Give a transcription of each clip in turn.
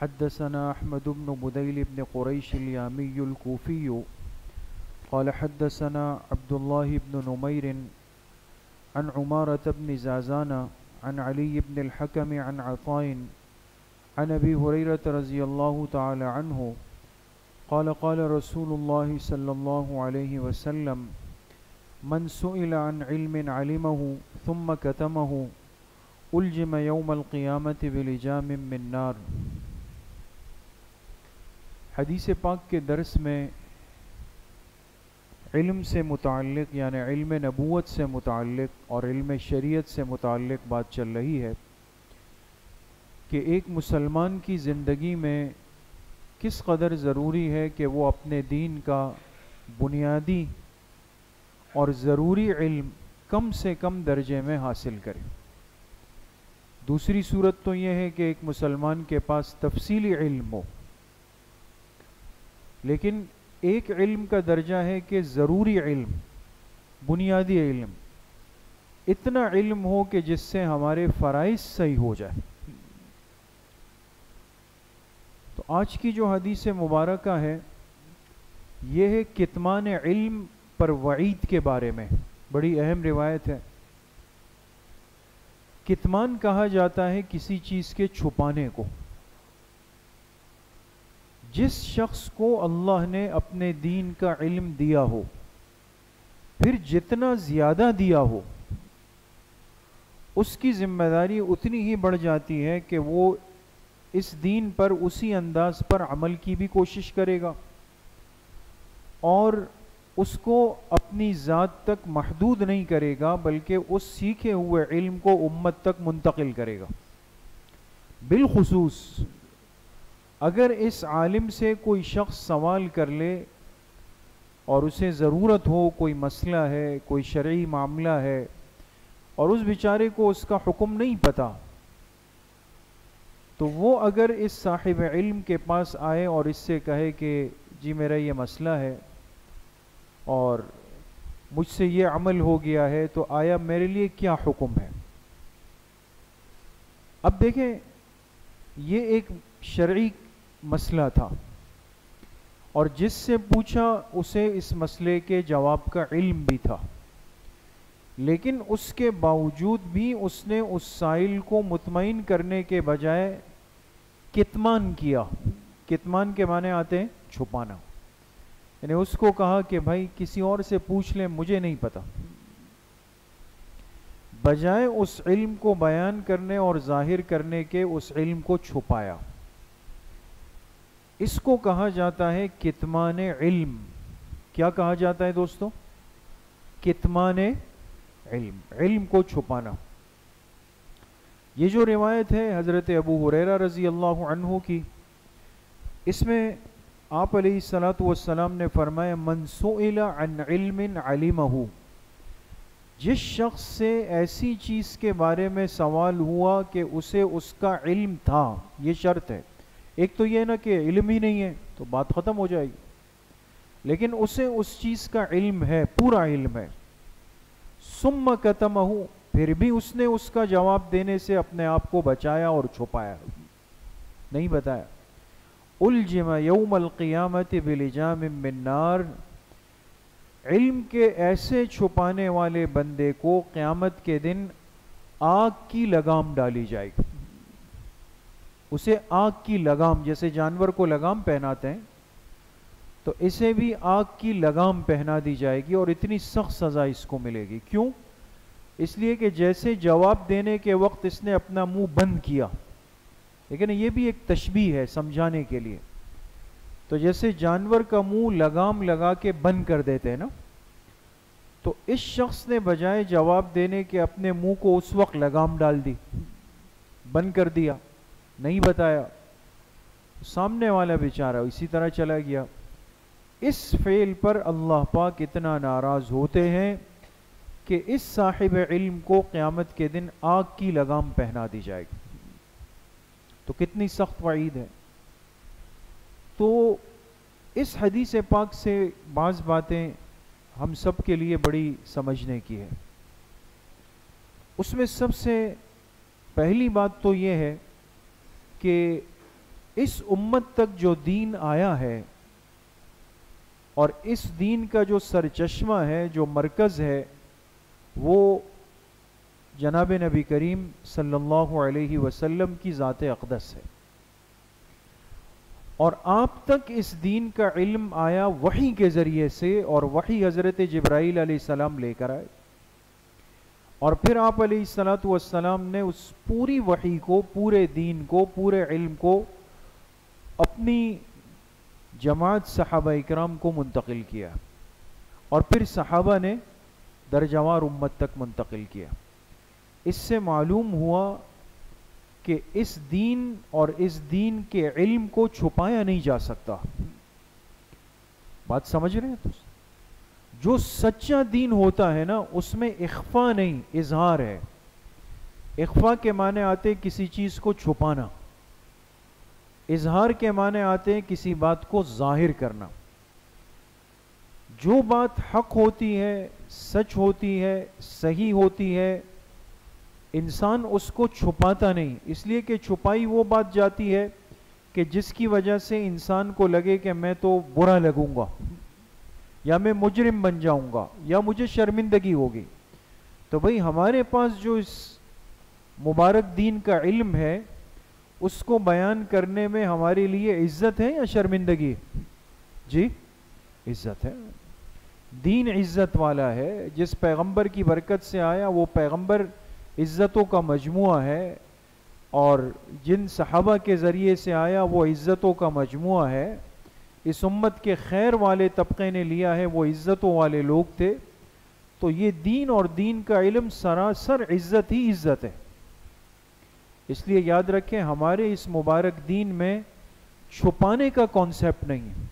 حدثنا أحمد بن بديل بن قريش اليامي الكوفي قال حدثنا عبد الله بن نمير عن عمارة بن زازان عن علي بن الحكم عن عطاء عن أبي هريرة رضي الله تعالى عنه قال قال رسول الله صلى الله عليه وسلم من سئل عن علم علمه ثم كتمه ألجم يوم القيامة بلجام من نار۔ حدیث پاک کے درس میں علم سے متعلق یعنی علم نبوت سے متعلق اور علم شریعت سے متعلق بات چل رہی ہے کہ ایک مسلمان کی زندگی میں کس قدر ضروری ہے کہ وہ اپنے دین کا بنیادی اور ضروری علم کم سے کم درجے میں حاصل کرے۔ دوسری صورت تو یہ ہے کہ ایک مسلمان کے پاس تفصیلی علم ہو، لیکن ایک علم کا درجہ ہے کہ ضروری علم، بنیادی علم، اتنا علم ہو کہ جس سے ہمارے فرائض صحیح ہو جائے۔ تو آج کی جو حدیث مبارکہ ہے یہ ہے کتمان علم پر وعید کے بارے میں، بڑی اہم روایت ہے۔ کتمان کہا جاتا ہے کسی چیز کے چھپانے کو۔ جس شخص کو اللہ نے اپنے دین کا علم دیا ہو، پھر جتنا زیادہ دیا ہو، اس کی ذمہ داری اتنی ہی بڑھ جاتی ہے کہ وہ اس دین پر اسی انداز پر عمل کی بھی کوشش کرے گا اور اس کو اپنی ذات تک محدود نہیں کرے گا، بلکہ اس سیکھے ہوئے علم کو امت تک منتقل کرے گا۔ بالخصوص اگر اس عالم سے کوئی شخص سوال کر لے اور اسے ضرورت ہو، کوئی مسئلہ ہے، کوئی شرعی معاملہ ہے، اور اس بیچارے کو اس کا حکم نہیں پتہ، تو وہ اگر اس صاحب علم کے پاس آئے اور اس سے کہے کہ جی میرا یہ مسئلہ ہے اور مجھ سے یہ عمل ہو گیا ہے، تو آیا میرے لیے کیا حکم ہے؟ اب دیکھیں، یہ ایک شرعی مسئلہ تھا اور جس سے پوچھا اسے اس مسئلے کے جواب کا علم بھی تھا، لیکن اس کے باوجود بھی اس نے اس سائل کو مطمئن کرنے کے بجائے کتمان کیا۔ کتمان کے معنی آتے ہیں چھپانا، یعنی اس کو کہا کہ بھائی کسی اور سے پوچھ لیں، مجھے نہیں پتا، بجائے اس علم کو بیان کرنے اور ظاہر کرنے کے اس علم کو چھپایا۔ اس کو کہا جاتا ہے کتمان علم۔ کیا کہا جاتا ہے دوستو؟ کتمان علم، علم کو چھپانا۔ یہ جو روایت ہے حضرت ابو ہریرہ رضی اللہ عنہ کی، اس میں آپ علیہ الصلاۃ والسلام نے فرمایا من سئل عن علم علمہ، جس شخص سے ایسی چیز کے بارے میں سوال ہوا کہ اسے اس کا علم تھا، یہ شرط ہے۔ ایک تو یہ نا کہ علم ہی نہیں ہے تو بات ختم ہو جائے گی، لیکن اسے اس چیز کا علم ہے، پورا علم ہے، ثم کتمہ، پھر بھی اس نے اس کا جواب دینے سے اپنے آپ کو بچایا اور چھپایا، نہیں بتایا، الجم یوم القیامت بلجام من نار، علم کے ایسے چھپانے والے بندے کو قیامت کے دن آگ کی لگام ڈالی جائے گی۔ اسے آگ کی لگام، جیسے جانور کو لگام پہناتے ہیں تو اسے بھی آگ کی لگام پہنا دی جائے گی، اور اتنی سخت سزا اس کو ملے گی۔ کیوں؟ اس لیے کہ جیسے جواب دینے کے وقت اس نے اپنا منہ بند کیا، لیکن یہ بھی ایک تشبیہ ہے سمجھانے کے لیے، تو جیسے جانور کا منہ لگام لگا کے بند کر دیتے ہیں نا، تو اس شخص نے بجائے جواب دینے کے اپنے منہ کو اس وقت لگام ڈال دی، بند کر دیا، نہیں بتایا، سامنے والا بیچارہ اسی طرح چلا گیا۔ اس فعل پر اللہ پاک اتنا ناراض ہوتے ہیں کہ اس صاحب علم کو قیامت کے دن آگ کی لگام پہنا دی جائے گی۔ تو کتنی سخت وعید ہے۔ تو اس حدیث پاک سے بعض باتیں ہم سب کے لیے بڑی سمجھنے کی ہے۔ اس میں سب سے پہلی بات تو یہ ہے کہ اس امت تک جو دین آیا ہے اور اس دین کا جو سرچشمہ ہے، جو مرکز ہے، وہ جناب نبی کریم صلی اللہ علیہ وسلم کی ذات اقدس ہے، اور آپ تک اس دین کا علم آیا وحی کے ذریعے سے، اور وحی حضرت جبرائیل علیہ السلام لے کر آئے، اور پھر آپ علیہ الصلوۃ والسلام نے اس پوری وحی کو، پورے دین کو، پورے علم کو اپنی جماعت صحابہ اکرام کو منتقل کیا، اور پھر صحابہ نے درجوار امت تک منتقل کیا۔ اس سے معلوم ہوا کہ اس دین اور اس دین کے علم کو چھپایا نہیں جا سکتا۔ بات سمجھ رہے ہیں تو؟ جو سچا دین ہوتا ہے نا، اس میں اخفا نہیں، اظہار ہے۔ اخفا کے معنی آتے کسی چیز کو چھپانا، اظہار کے معنی آتے ہیں کسی بات کو ظاہر کرنا۔ جو بات حق ہوتی ہے، سچ ہوتی ہے، صحیح ہوتی ہے، انسان اس کو چھپاتا نہیں، اس لیے کہ چھپائی وہ بات جاتی ہے کہ جس کی وجہ سے انسان کو لگے کہ میں تو برا لگوں گا، یا میں مجرم بن جاؤں گا، یا مجھے شرمندگی ہوگی۔ تو بھئی ہمارے پاس جو اس مبارک دین کا علم ہے، اس کو بیان کرنے میں ہمارے لیے عزت ہے یا شرمندگی؟ جی عزت ہے۔ دین عزت والا ہے، جس پیغمبر کی برکت سے آیا وہ پیغمبر عزتوں کا مجموعہ ہے، اور جن صحابہ کے ذریعے سے آیا وہ عزتوں کا مجموعہ ہے۔ اس امت کے خیر والے طبقے نے لیا ہے، وہ عزتوں والے لوگ تھے۔ تو یہ دین اور دین کا علم سراسر عزت ہی عزت ہے۔ اس لیے یاد رکھیں، ہمارے اس مبارک دین میں چھپانے کا کانسیپٹ نہیں ہے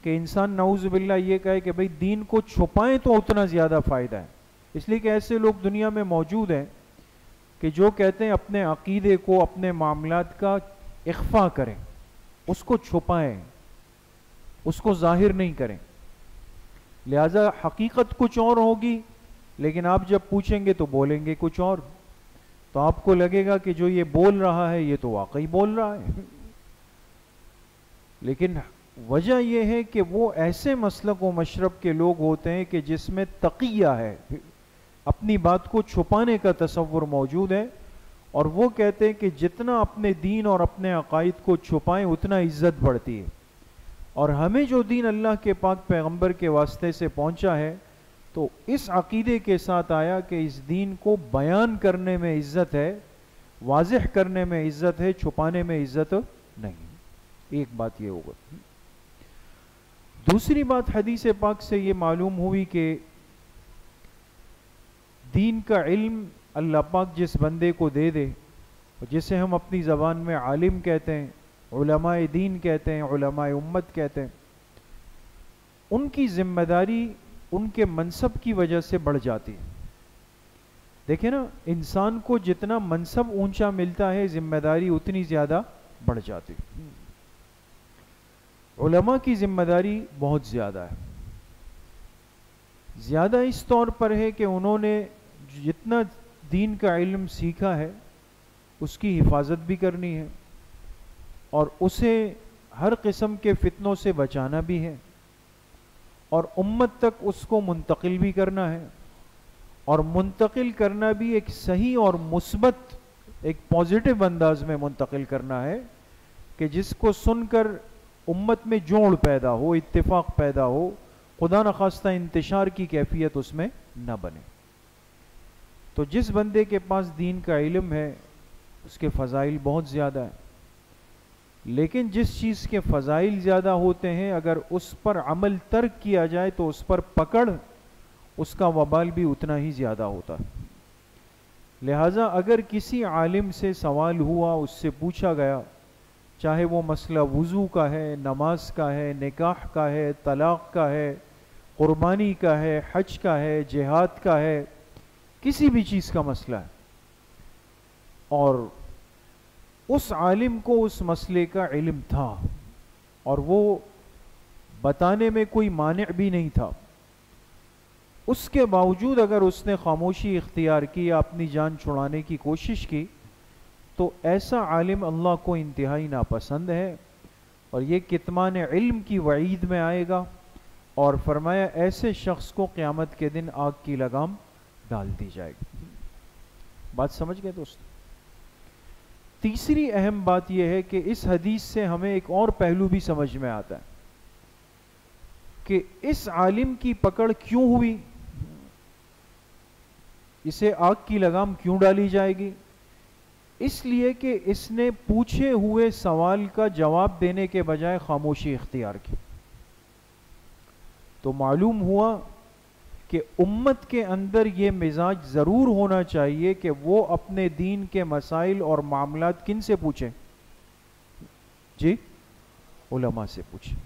کہ انسان نعوذ باللہ یہ کہے کہ بھئی دین کو چھپائیں تو اتنا زیادہ فائدہ ہے۔ اس لیے کہ ایسے لوگ دنیا میں موجود ہیں کہ جو کہتے ہیں اپنے عقیدے کو، اپنے معاملات کا اخفا کریں، اس کو چھپائیں، اس کو ظاہر نہیں کریں، لہذا حقیقت کچھ اور ہوگی، لیکن آپ جب پوچھیں گے تو بولیں گے کچھ اور، تو آپ کو لگے گا کہ جو یہ بول رہا ہے یہ تو واقعی بول رہا ہے۔ لیکن وجہ یہ ہے کہ وہ ایسے مسلک و مشرب کے لوگ ہوتے ہیں کہ جس میں تقیہ ہے، اپنی بات کو چھپانے کا تصور موجود ہے، اور وہ کہتے ہیں کہ جتنا اپنے دین اور اپنے عقائد کو چھپائیں اتنا عزت بڑھتی ہے۔ اور ہمیں جو دین اللہ کے پاک پیغمبر کے واسطے سے پہنچا ہے، تو اس عقیدے کے ساتھ آیا کہ اس دین کو بیان کرنے میں عزت ہے، واضح کرنے میں عزت ہے، چھپانے میں عزت نہیں۔ ایک بات یہ ہوگا۔ دوسری بات حدیث پاک سے یہ معلوم ہوئی کہ دین کا علم اللہ پاک جس بندے کو دے دے، جسے ہم اپنی زبان میں عالم کہتے ہیں، علماء دین کہتے ہیں، علماء امت کہتے ہیں، ان کی ذمہ داری ان کے منصب کی وجہ سے بڑھ جاتی ہے۔ دیکھیں نا، انسان کو جتنا منصب اونچا ملتا ہے ذمہ داری اتنی زیادہ بڑھ جاتی ہے۔ علماء کی ذمہ داری بہت زیادہ ہے، زیادہ اس طور پر ہے کہ انہوں نے جتنا دین کا علم سیکھا ہے اس کی حفاظت بھی کرنی ہے، اور اسے ہر قسم کے فتنوں سے بچانا بھی ہے، اور امت تک اس کو منتقل بھی کرنا ہے، اور منتقل کرنا بھی ایک صحیح اور مثبت، ایک پازیٹیو انداز میں منتقل کرنا ہے کہ جس کو سن کر امت میں جوڑ پیدا ہو، اتفاق پیدا ہو، خدا نخواستہ انتشار کی کیفیت اس میں نہ بنے۔ تو جس بندے کے پاس دین کا علم ہے اس کے فضائل بہت زیادہ ہیں، لیکن جس چیز کے فضائل زیادہ ہوتے ہیں اگر اس پر عمل ترک کیا جائے تو اس پر پکڑ، اس کا وبال بھی اتنا ہی زیادہ ہوتا ہے۔ لہٰذا اگر کسی عالم سے سوال ہوا، اس سے پوچھا گیا، چاہے وہ مسئلہ وضو کا ہے، نماز کا ہے، نکاح کا ہے، طلاق کا ہے، قربانی کا ہے، حج کا ہے، جہاد کا ہے، کسی بھی چیز کا مسئلہ ہے، اور اس عالم کو اس مسئلے کا علم تھا اور وہ بتانے میں کوئی مانع بھی نہیں تھا، اس کے باوجود اگر اس نے خاموشی اختیار کی یا اپنی جان چھڑانے کی کوشش کی تو ایسا عالم اللہ کو انتہائی ناپسند ہے، اور یہ کتمان علم کی وعید میں آئے گا، اور فرمایا ایسے شخص کو قیامت کے دن آگ کی لگام ڈال دی جائے گی۔ بات سمجھ گئے دوست؟ تیسری اہم بات یہ ہے کہ اس حدیث سے ہمیں ایک اور پہلو بھی سمجھ میں آتا ہے کہ اس عالم کی پکڑ کیوں ہوئی، اسے آگ کی لگام کیوں ڈالی جائے گی؟ اس لیے کہ اس نے پوچھے ہوئے سوال کا جواب دینے کے بجائے خاموشی اختیار کی۔ تو معلوم ہوا کہ امت کے اندر یہ مزاج ضرور ہونا چاہیے کہ وہ اپنے دین کے مسائل اور معاملات کن سے پوچھیں؟ جی، علماء سے پوچھیں۔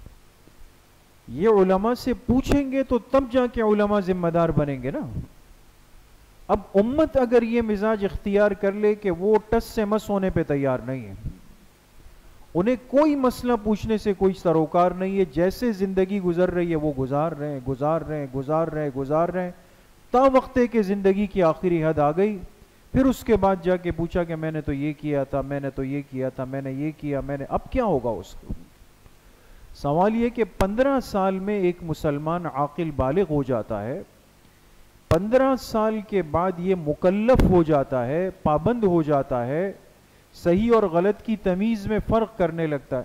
یہ علماء سے پوچھیں گے تو تب جا کے علماء ذمہ دار بنیں گے نا۔ اب امت اگر یہ مزاج اختیار کر لے کہ وہ ٹس سے مس ہونے پہ تیار نہیں ہے، انہیں کوئی مسئلہ پوچھنے سے کوئی سروکار نہیں ہے، جیسے زندگی گزر رہی ہے وہ گزار رہے ہیں تا وقتے کہ زندگی کی آخری حد آ گئی، پھر اس کے بعد جا کے پوچھا کہ میں نے تو یہ کیا تھا، میں نے یہ کیا، اب کیا ہوگا اس کو؟ سوال یہ کہ 15 سال میں ایک مسلمان عاقل بالغ ہو جاتا ہے، 15 سال کے بعد یہ مکلف ہو جاتا ہے، پابند ہو جاتا ہے، صحیح اور غلط کی تمیز میں فرق کرنے لگتا ہے۔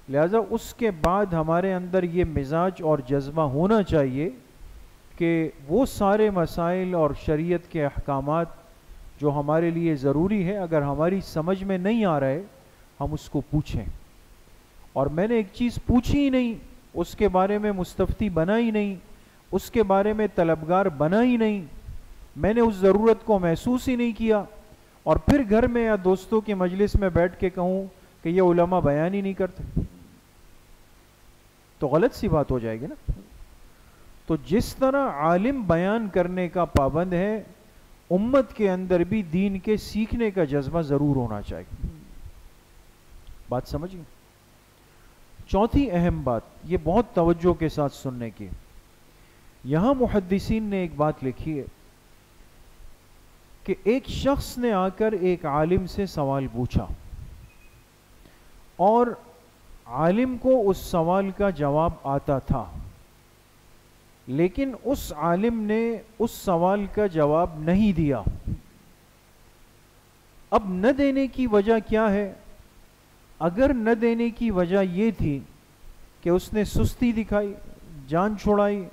لہذا اس کے بعد ہمارے اندر یہ مزاج اور جذبہ ہونا چاہیے کہ وہ سارے مسائل اور شریعت کے احکامات جو ہمارے لیے ضروری ہے، اگر ہماری سمجھ میں نہیں آ رہے ہم اس کو پوچھیں۔ اور میں نے ایک چیز پوچھی ہی نہیں، اس کے بارے میں مستفتی بنا ہی نہیں، اس کے بارے میں طلبگار بنا ہی نہیں، میں نے اس ضرورت کو محسوس ہی نہیں کیا، اور پھر گھر میں یا دوستوں کے مجلس میں بیٹھ کے کہوں کہ یہ علماء بیان ہی نہیں کرتے، تو غلط سی بات ہو جائے گی نا۔ تو جس طرح عالم بیان کرنے کا پابند ہے، امت کے اندر بھی دین کے سیکھنے کا جذبہ ضرور ہونا چاہیے۔ بات سمجھیں؟ چوتھی اہم بات، یہ بہت توجہ کے ساتھ سننے کی، یہاں محدثین نے ایک بات لکھی ہے کہ ایک شخص نے آ کر ایک عالم سے سوال پوچھا، اور عالم کو اس سوال کا جواب آتا تھا، لیکن اس عالم نے اس سوال کا جواب نہیں دیا۔ اب نہ دینے کی وجہ کیا ہے؟ اگر نہ دینے کی وجہ یہ تھی کہ اس نے سستی دکھائی، جان چھوڑائی،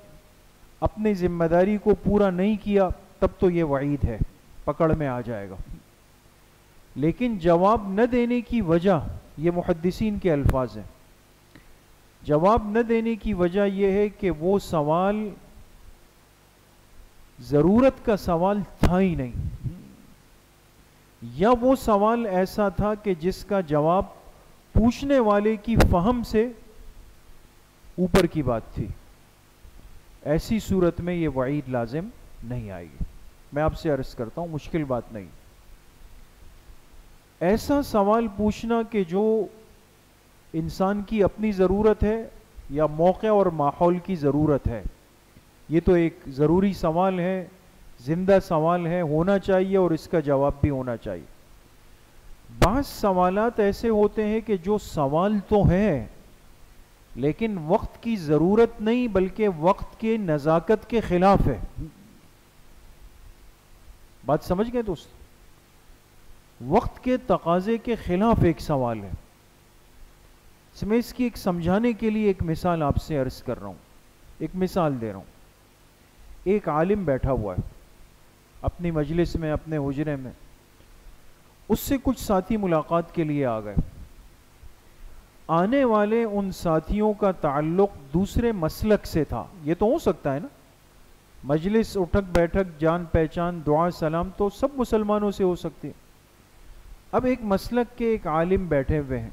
اپنی ذمہ داری کو پورا نہیں کیا، تب تو یہ وعید ہے، پکڑ میں آ جائے گا۔ لیکن جواب نہ دینے کی وجہ، یہ محدثین کے الفاظ ہیں، جواب نہ دینے کی وجہ یہ ہے کہ وہ سوال ضرورت کا سوال تھا ہی نہیں، یا وہ سوال ایسا تھا کہ جس کا جواب پوچھنے والے کی فہم سے اوپر کی بات تھی۔ ایسی صورت میں یہ وعید لازم نہیں آئے گی۔ میں آپ سے عرض کرتا ہوں، مشکل بات نہیں، ایسا سوال پوچھنا کہ جو انسان کی اپنی ضرورت ہے یا موقع اور ماحول کی ضرورت ہے، یہ تو ایک ضروری سوال ہے، زندہ سوال ہے، ہونا چاہیے، اور اس کا جواب بھی ہونا چاہیے۔ بعض سوالات ایسے ہوتے ہیں کہ جو سوال تو ہے لیکن وقت کی ضرورت نہیں بلکہ وقت کے نزاکت کے خلاف ہے۔ بات سمجھ گئے دوست؟ وقت کے تقاضے کے خلاف ایک سوال ہے۔ میں اس کی ایک سمجھانے کے لیے ایک مثال آپ سے عرض کر رہا ہوں، ایک مثال دے رہا ہوں۔ ایک عالم بیٹھا ہوا ہے اپنی مجلس میں، اپنے حجرے میں، اس سے کچھ ساتھی ملاقات کے لیے آ گئے۔ آنے والے ان ساتھیوں کا تعلق دوسرے مسلک سے تھا، یہ تو ہو سکتا ہے نا، مجلس اٹھک بیٹھک، جان پہچان، دعا سلام تو سب مسلمانوں سے ہو سکتی ہے۔ اب ایک مسلک کے ایک عالم بیٹھے ہوئے ہیں،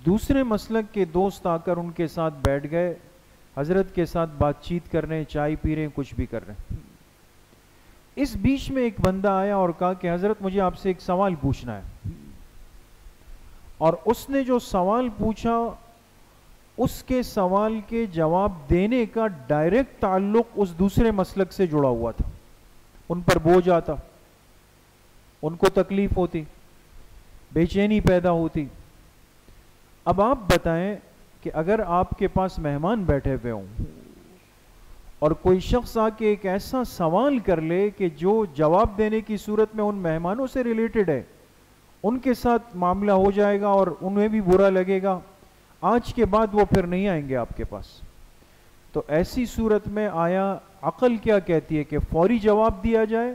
دوسرے مسلک کے دوست آ کر ان کے ساتھ بیٹھ گئے، حضرت کے ساتھ بات چیت کر رہے ہیں، چائے پی رہے ہیں، کچھ بھی کر رہے ہیں۔ اس بیچ میں ایک بندہ آیا اور کہا کہ حضرت مجھے آپ سے ایک سوال پوچھنا ہے، اور اس نے جو سوال پوچھا اس کے سوال کے جواب دینے کا ڈائریکٹ تعلق اس دوسرے مسلک سے جڑا ہوا تھا، ان پر بوجھ آتا۔ ان کو تکلیف ہوتی، بے چینی پیدا ہوتی۔ اب آپ بتائیں کہ اگر آپ کے پاس مہمان بیٹھے ہوئے ہوں اور کوئی شخص آ کے ایک ایسا سوال کر لے کہ جو جواب دینے کی صورت میں ان مہمانوں سے ریلیٹڈ ہے، ان کے ساتھ معاملہ ہو جائے گا اور انہیں بھی برا لگے گا، آج کے بعد وہ پھر نہیں آئیں گے آپ کے پاس۔ تو ایسی صورت میں آیا عقل کیا کہتی ہے کہ فوری جواب دیا جائے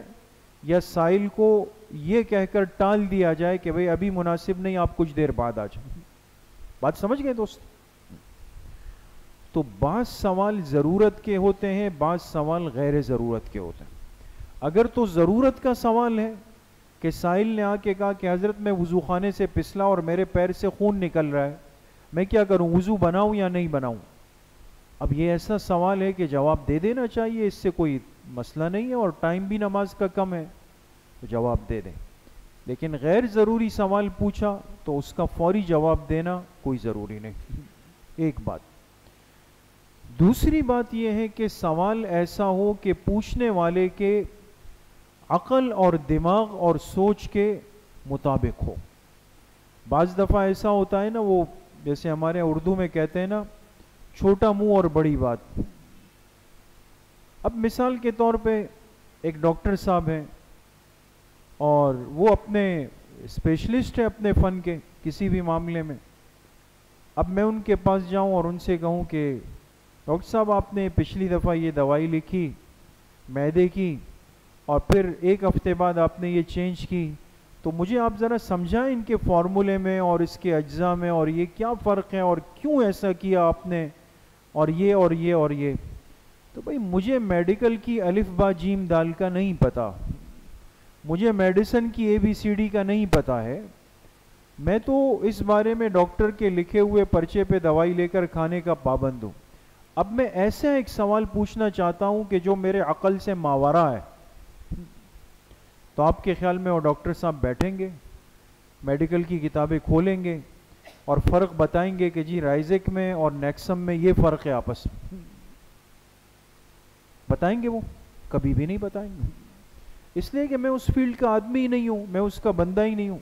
یا سائل کو یہ کہہ کر ٹال دیا جائے کہ بھئی ابھی مناسب نہیں، آپ کچھ دیر بعد آ جائیں؟ بات سمجھ گئے دوست؟ تو بعض سوال ضرورت کے ہوتے ہیں، بعض سوال غیر ضرورت کے ہوتے ہیں۔ اگر تو ضرورت کا سوال ہے کہ سائل نے آ کے کہا کہ حضرت میں وضو خانے سے پسلا اور میرے پیر سے خون نکل رہا ہے، میں کیا کروں، وضو بناؤں یا نہیں بناؤں؟ اب یہ ایسا سوال ہے کہ جواب دے دینا چاہیے، اس سے کوئی مسئلہ نہیں ہے، اور ٹائم بھی نماز کا کم ہے تو جواب دے دیں۔ لیکن غیر ضروری سوال پوچھا تو اس کا فوری جواب دینا کوئی ضروری نہیں، ایک بات۔ دوسری بات یہ ہے کہ سوال ایسا ہو کہ پوچھنے والے کے عقل اور دماغ اور سوچ کے مطابق ہو۔ بعض دفعہ ایسا ہوتا ہے نا، وہ جیسے ہمارے اردو میں کہتے ہیں نا، چھوٹا منہ اور بڑی بات۔ اب مثال کے طور پہ ایک ڈاکٹر صاحب ہیں اور وہ اپنے اسپیشلسٹ ہیں اپنے فن کے کسی بھی معاملے میں۔ اب میں ان کے پاس جاؤں اور ان سے کہوں کہ ڈاکٹر صاحب آپ نے پچھلی دفعہ یہ دوائی لکھی معدے کی اور پھر ایک ہفتے بعد آپ نے یہ چینج کی، تو مجھے آپ ذرا سمجھائیں ان کے فارمولے میں اور اس کے اجزاء میں اور یہ کیا فرق ہے اور کیوں ایسا کیا آپ نے، اور یہ اور یہ اور یہ۔ تو بھئی مجھے میڈیکل کی الف با جیم دال کا نہیں پتا، مجھے میڈیسن کی اے بی سی ڈی کا نہیں پتا ہے، میں تو اس بارے میں ڈاکٹر کے لکھے ہوئے پرچے پہ دوائی لے کر کھانے کا پابند ہوں۔ اب میں ایسا ایک سوال پوچھنا چاہتا ہوں کہ جو میرے عقل سے ماورا ہے، تو آپ کے خیال میں وہ ڈاکٹر صاحب بیٹھیں گے، میڈیکل کی کتابیں کھولیں گے اور فرق بتائیں گے کہ جی رائزک میں اور نیکسم میں یہ فرق ہے آپس میں؟ بتائیں گے؟ وہ کبھی بھی نہیں بتائیں گے، اس لیے کہ میں اس فیلڈ کا آدمی ہی نہیں ہوں، میں اس کا بندہ ہی نہیں ہوں۔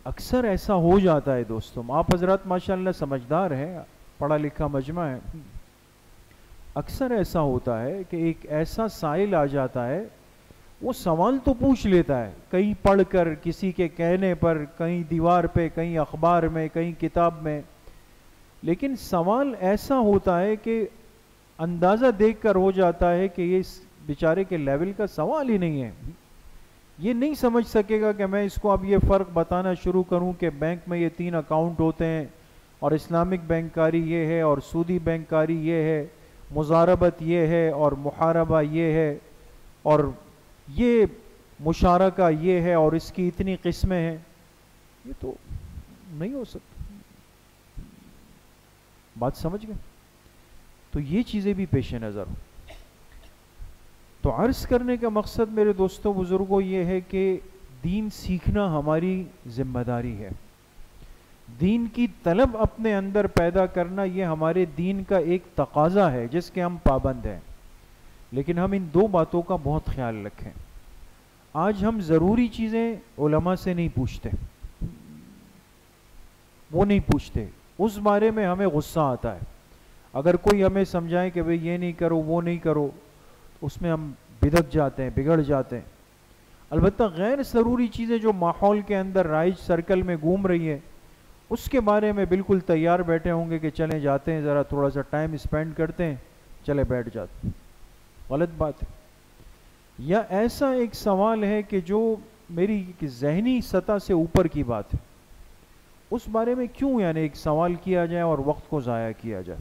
اکثر ایسا ہو جاتا ہے دوستوں، آپ حضرات ماشاءاللہ سمجھدار ہیں، پڑھا لکھا مجمع ہے، اکثر ایسا ہوتا ہے کہ ایک ایسا سائل آ جاتا ہے، وہ سوال تو پوچھ لیتا ہے کہیں پڑھ کر، کسی کے کہنے پر، کہیں دیوار پہ، کہیں اخبار میں، کہیں کتاب میں، لیکن سوال ایسا ہوتا ہے کہ اندازہ دیکھ کر ہو جاتا ہے کہ یہ اس بیچارے کے لیول کا سوال ہی نہیں ہے۔ یہ نہیں سمجھ سکے گا کہ میں اس کو اب یہ فرق بتانا شروع کروں کہ بینک میں یہ 3 اکاؤنٹ ہوتے ہیں اور اسلامک بینک کاری یہ ہے اور سودی بینک کاری یہ ہے، مضاربت یہ ہے اور محاربہ یہ ہے اور یہ مشارکہ یہ ہے اور اس کی اتنی قسمیں ہیں، یہ تو نہیں ہو سکتا۔ بات سمجھ گئے؟ تو یہ چیزیں بھی پیش نظر ہوں۔ تو عرض کرنے کا مقصد میرے دوستوں بزرگوں یہ ہے کہ دین سیکھنا ہماری ذمہ داری ہے، دین کی طلب اپنے اندر پیدا کرنا یہ ہمارے دین کا ایک تقاضا ہے جس کے ہم پابند ہیں۔ لیکن ہم ان 2 باتوں کا بہت خیال رکھیں۔ آج ہم ضروری چیزیں علماء سے نہیں پوچھتے، وہ نہیں پوچھتے، اس بارے میں ہمیں غصہ آتا ہے۔ اگر کوئی ہمیں سمجھائے کہ بھئی یہ نہیں کرو وہ نہیں کرو، اس میں ہم بدک جاتے ہیں، بگڑ جاتے ہیں۔ البتہ غیر ضروری چیزیں جو ماحول کے اندر رائج سرکل میں گھوم رہی ہیں، اس کے بارے میں بالکل تیار بیٹھے ہوں گے کہ چلیں جاتے ہیں، ذرا تھوڑا سا ٹائم اسپینڈ کرتے ہیں، چلے بیٹھ جاتے ہیں۔ غلط بات ہے۔ یا ایسا ایک سوال ہے کہ جو میری ذہنی سطح سے اوپر کی بات ہے، اس بارے میں کیوں یعنی ایک سوال کیا جائے اور وقت کو ضائع کیا جائے؟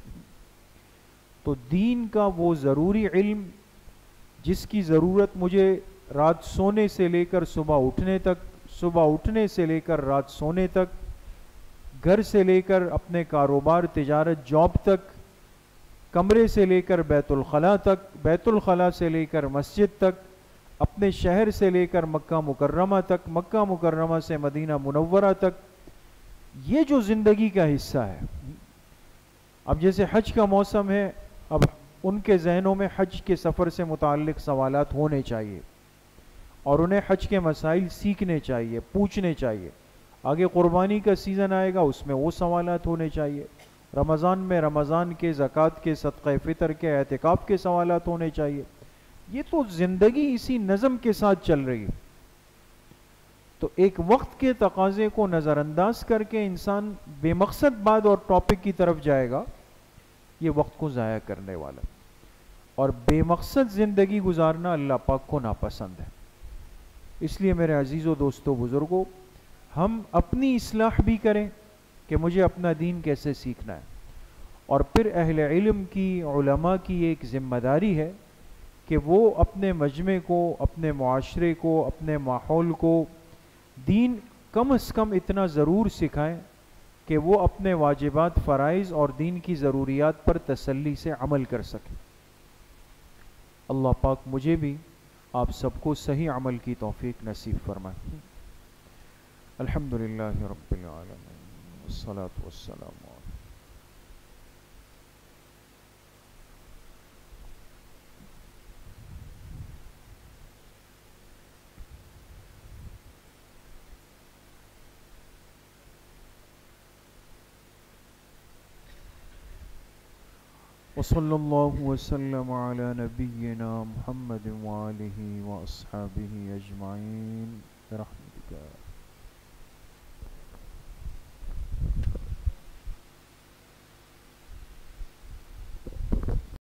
تو دین کا وہ ضروری علم جس کی ضرورت مجھے رات سونے سے لے کر صبح اٹھنے تک، صبح اٹھنے سے لے کر رات سونے تک، گھر سے لے کر اپنے کاروبار تجارت جاب تک، کمرے سے لے کر بیت الخلاء تک، بیت الخلاء سے لے کر مسجد تک، اپنے شہر سے لے کر مکہ مکرمہ تک، مکہ مکرمہ سے مدینہ منورہ تک، یہ جو زندگی کا حصہ ہے۔ اب جیسے حج کا موسم ہے، اب ان کے ذہنوں میں حج کے سفر سے متعلق سوالات ہونے چاہیے، اور انہیں حج کے مسائل سیکھنے چاہیے، پوچھنے چاہیے. آگے قربانی کا سیزن آئے گا، اس میں وہ سوالات ہونے چاہیے. رمضان میں رمضان کے، زکوٰۃ کے، صدقہ فطر کے، اعتکاف کے سوالات ہونے چاہیے. یہ تو زندگی اسی نظم کے ساتھ چل رہی ہے. تو ایک وقت کے تقاضے کو نظر انداز کر کے انسان بے مقصد بات اور ٹاپک کی طرف جائے گا، یہ وقت کو ضائع کرنے والا. اور بے مقصد زندگی گزارنا اللہ پاک کو ناپسند ہے. اس لیے میرے عزیز و دوستو بزرگوں، ہم اپنی اصلاح بھی کریں کہ مجھے اپنا دین کیسے سیکھنا ہے. اور پھر اہل علم کی، علماء کی ایک ذمہ داری ہے کہ وہ اپنے مجمع کو، اپنے معاشرے کو، اپنے ماحول کو دین کم از کم اتنا ضرور سکھائیں کہ وہ اپنے واجبات، فرائض اور دین کی ضروریات پر تسلی سے عمل کر سکیں. اللہ پاک مجھے بھی آپ سب کو صحیح عمل کی توفیق نصیب فرمائے. الحمدللہ رب العالمین والصلاة والسلام علیہ. وصلی اللہ وسلم علی نبینا محمد وآلہ وأصحابہ اجمعین برحمتک.